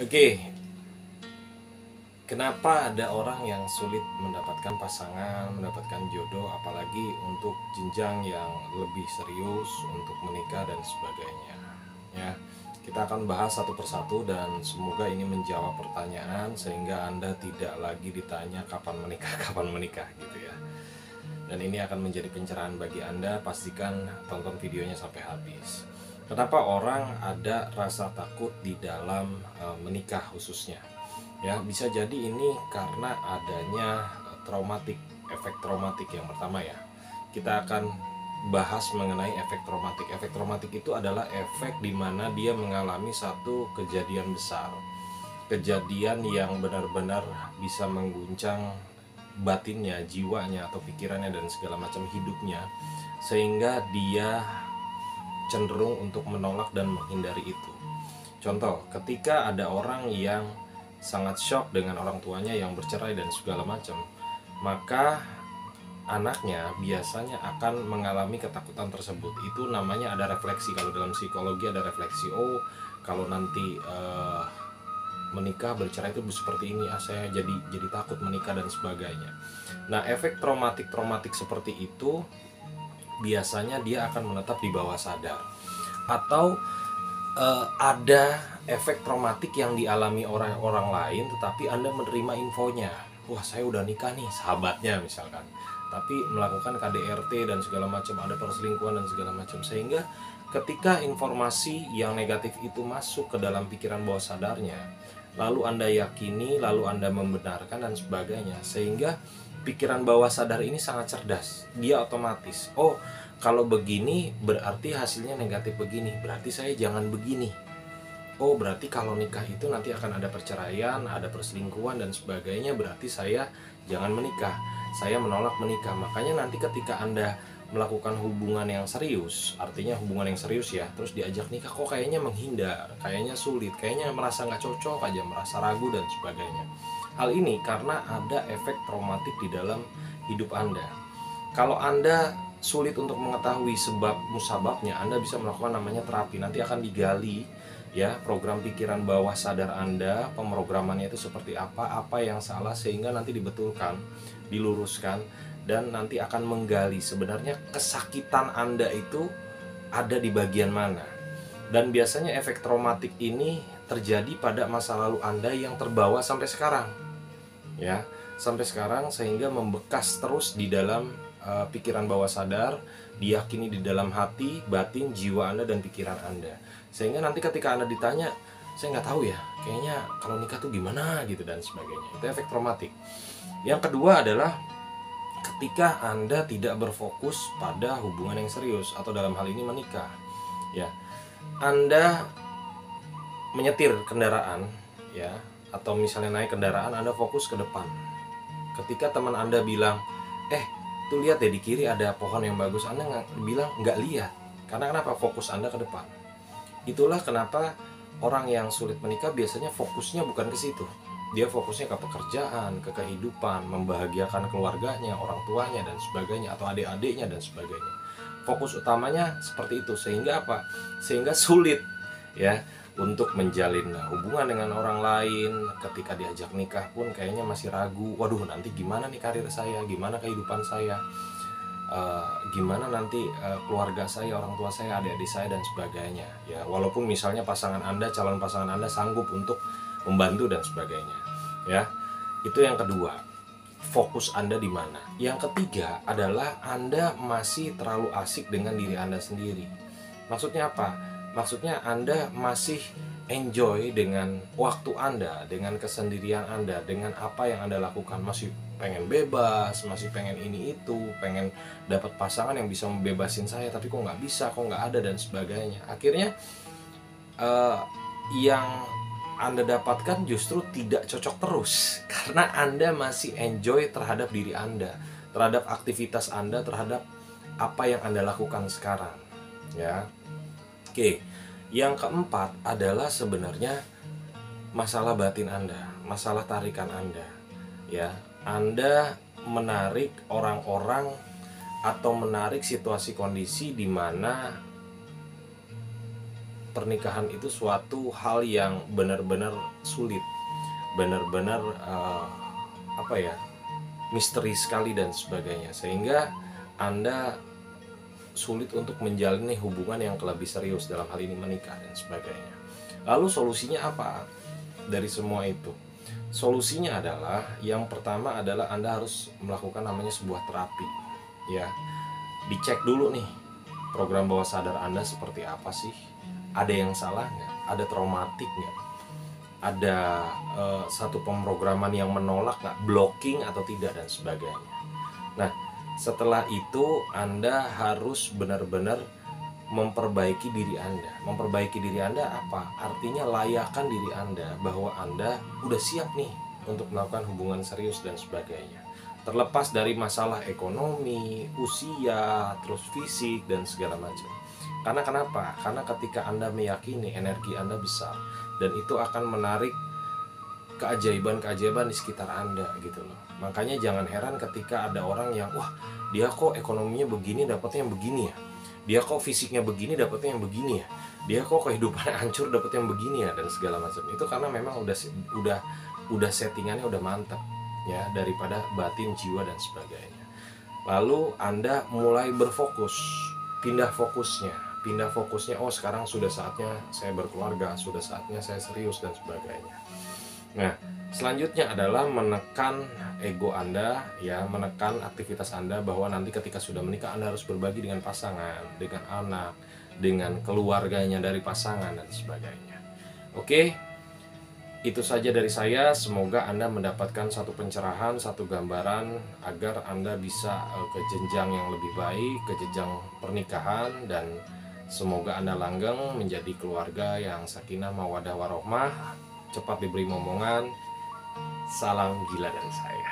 Oke, kenapa ada orang yang sulit mendapatkan pasangan, mendapatkan jodoh, apalagi untuk jenjang yang lebih serius, untuk menikah dan sebagainya. Ya, kita akan bahas satu persatu dan semoga ini menjawab pertanyaan sehingga Anda tidak lagi ditanya kapan menikah, kapan menikah gitu ya. Dan ini akan menjadi pencerahan bagi Anda, pastikan tonton videonya sampai habis. Kenapa orang ada rasa takut di dalam menikah khususnya? Ya, bisa jadi ini karena adanya traumatik, efek traumatik yang pertama ya. Kita akan bahas mengenai efek traumatik. Efek traumatik itu adalah efek di mana dia mengalami satu kejadian besar. Kejadian yang benar-benar bisa mengguncang batinnya, jiwanya atau pikirannya dan segala macam hidupnya, sehingga dia cenderung untuk menolak dan menghindari itu. Contoh, ketika ada orang yang sangat shock dengan orang tuanya yang bercerai dan segala macam, maka anaknya biasanya akan mengalami ketakutan tersebut. Itu namanya ada refleksi. Kalau dalam psikologi ada refleksi. Oh, kalau nanti menikah bercerai itu seperti ini, saya jadi takut menikah dan sebagainya. Nah, efek traumatik seperti itu biasanya dia akan menetap di bawah sadar. Atau ada efek traumatik yang dialami orang-orang lain tetapi Anda menerima infonya. Wah, saya udah nikah nih, sahabatnya misalkan, tapi melakukan KDRT dan segala macam, ada perselingkuhan dan segala macam, sehingga ketika informasi yang negatif itu masuk ke dalam pikiran bawah sadarnya, lalu Anda yakini, lalu Anda membenarkan dan sebagainya, sehingga pikiran bawah sadar ini sangat cerdas. Dia otomatis, oh, kalau begini berarti hasilnya negatif begini, berarti saya jangan begini. Oh, berarti kalau nikah itu nanti akan ada perceraian, ada perselingkuhan dan sebagainya, berarti saya jangan menikah, saya menolak menikah. Makanya nanti ketika Anda melakukan hubungan yang serius, artinya hubungan yang serius ya, terus diajak nikah kok kayaknya menghindar, kayaknya sulit, kayaknya merasa nggak cocok aja, merasa ragu dan sebagainya. Hal ini karena ada efek traumatik di dalam hidup Anda. Kalau Anda sulit untuk mengetahui sebab musababnya, Anda bisa melakukan namanya terapi. Nanti akan digali ya program pikiran bawah sadar Anda, pemrogramannya itu seperti apa yang salah, sehingga nanti dibetulkan, diluruskan, dan nanti akan menggali sebenarnya kesakitan Anda itu ada di bagian mana. Dan biasanya efek traumatik ini terjadi pada masa lalu Anda yang terbawa sampai sekarang. Ya, sampai sekarang, sehingga membekas terus di dalam pikiran bawah sadar, diyakini di dalam hati, batin, jiwa Anda dan pikiran Anda. Sehingga nanti ketika Anda ditanya, saya nggak tahu ya, kayaknya kalau nikah tuh gimana gitu dan sebagainya. Itu efek traumatik. Yang kedua adalah ketika Anda tidak berfokus pada hubungan yang serius atau dalam hal ini menikah. Ya, Anda menyetir kendaraan ya, atau misalnya naik kendaraan, Anda fokus ke depan. Ketika teman Anda bilang, tuh lihat deh di kiri ada pohon yang bagus, Anda bilang nggak lihat. Karena kenapa? Fokus Anda ke depan. Itulah kenapa orang yang sulit menikah biasanya fokusnya bukan ke situ. Dia fokusnya ke pekerjaan, ke kehidupan, membahagiakan keluarganya, orang tuanya dan sebagainya, atau adik-adiknya dan sebagainya. Fokus utamanya seperti itu, sehingga apa? Sehingga sulit ya untuk menjalin hubungan dengan orang lain. Ketika diajak nikah pun kayaknya masih ragu, waduh nanti gimana nih karir saya, gimana kehidupan saya, gimana nanti keluarga saya, orang tua saya, adik-adik saya dan sebagainya ya. Walaupun misalnya pasangan Anda, calon pasangan Anda sanggup untuk membantu dan sebagainya ya. Itu yang kedua, fokus Anda di mana. Yang ketiga adalah Anda masih terlalu asik dengan diri Anda sendiri. Maksudnya apa? Maksudnya Anda masih enjoy dengan waktu Anda, dengan kesendirian Anda, dengan apa yang Anda lakukan. Masih pengen bebas, masih pengen ini itu, pengen dapat pasangan yang bisa membebasin saya, tapi kok nggak bisa, kok nggak ada dan sebagainya. Akhirnya yang Anda dapatkan justru tidak cocok terus karena Anda masih enjoy terhadap diri Anda, terhadap aktivitas Anda, terhadap apa yang Anda lakukan sekarang ya. Oke, yang keempat adalah sebenarnya masalah batin Anda, masalah tarikan Anda ya. Anda menarik orang-orang atau menarik situasi kondisi di mana pernikahan itu suatu hal yang benar-benar sulit, benar-benar apa ya, misteri sekali dan sebagainya, sehingga Anda sulit untuk menjalani hubungan yang lebih serius, dalam hal ini menikah dan sebagainya. Lalu solusinya apa dari semua itu? Solusinya adalah, yang pertama adalah Anda harus melakukan namanya sebuah terapi, ya. Dicek dulu nih, program bawah sadar Anda seperti apa sih? Ada yang salah nggak? Ada traumatik nggak? Ada satu pemrograman yang menolak nggak? Blocking atau tidak dan sebagainya. Nah, setelah itu Anda harus benar-benar memperbaiki diri Anda. Memperbaiki diri Anda apa? Artinya layakkan diri Anda bahwa Anda udah siap nih untuk melakukan hubungan serius dan sebagainya. Terlepas dari masalah ekonomi, usia, terus fisik dan segala macam. Karena kenapa? Karena ketika Anda meyakini energi Anda besar, dan itu akan menarik keajaiban-keajaiban di sekitar Anda gitu loh. Makanya jangan heran ketika ada orang yang, wah, dia kok ekonominya begini dapatnya yang begini ya, dia kok fisiknya begini dapatnya yang begini ya, dia kok kehidupannya hancur dapatnya yang begini ya, dan segala macam. Itu karena memang udah settingannya udah mantap ya, daripada batin, jiwa dan sebagainya. Lalu Anda mulai berfokus, pindah fokusnya, oh sekarang sudah saatnya saya berkeluarga, sudah saatnya saya serius dan sebagainya. Nah, selanjutnya adalah menekan ego Anda, ya, menekan aktivitas Anda bahwa nanti ketika sudah menikah Anda harus berbagi dengan pasangan, dengan anak, dengan keluarganya dari pasangan dan sebagainya. Oke, itu saja dari saya. Semoga Anda mendapatkan satu pencerahan, satu gambaran agar Anda bisa ke jenjang yang lebih baik, ke jenjang pernikahan, dan semoga Anda langgeng menjadi keluarga yang sakinah mawaddah warohmah, cepat diberi momongan. Salam gila dari saya.